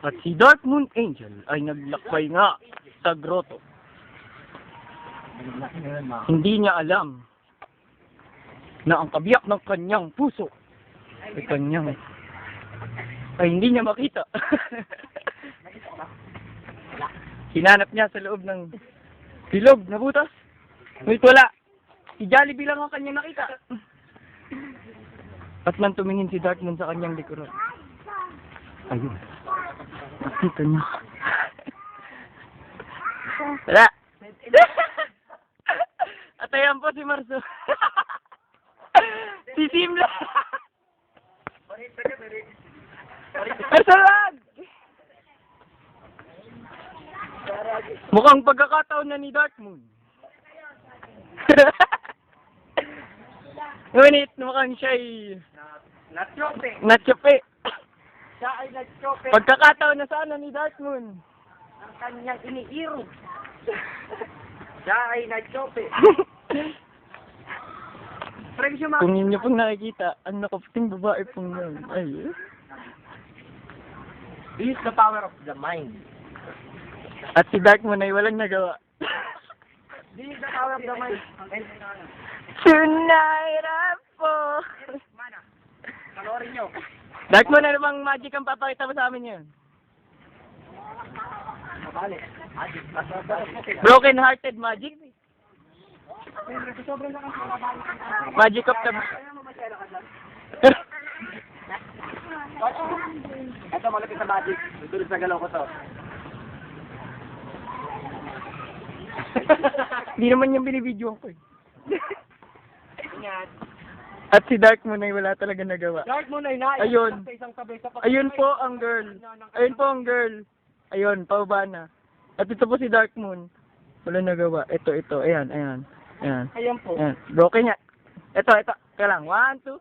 At si Dark Moon Angel ay naglakbay nga sa grotto. Hindi niya alam na ang kabiyak ng kanyang puso ay hindi niya makita. Hinanap niya sa loob ng bilog na butas. Ngunit wala. Si Jollibee lang ang kanyang nakita. At nang tumingin si Dark Moon sa kanyang likuran. Ayun. Nakita niya. Wala. At ayan po si Marso. Si Simla. Marso lang! Mukhang pagkakataon na ni Dark Moon. Ngunit mukhang siya ay natsope. Siya ay nag-chope Pagkakataon na sana ni Dark Moon. ang kanyang iniiro. Siya ay nag-chope. Kung inyo pong nakikita, ang nakaputing babae pong yun. Ay, This is the power of the mind. at si Dark Moon ay walang nagawa. This is the power of the mind. Tonight I fall. Mana, panoorin nyo. Dark Moon, ano bang magic ang papakita mo sa amin yun? Mabali. Broken hearted magic? Sobrang lakas ng mabali. Magic of the... Ito, malapit sa magic. Tutulog sa galaw ko to. Hindi naman yung binibidyoan ko eh. Ingat. At si Dark Moon ay wala talaga nagawa. Dark mo na inayos Ayun. sa isang sabay sa Ayun po ang girl. Ayun po ang girl. Ayun, pauba na. At ito po si Dark Moon. Wala nagawa. Ito. Ayan. Ayan. Ayan po. Ayan. Broken niya. Ito. Kaya lang. 1, 2.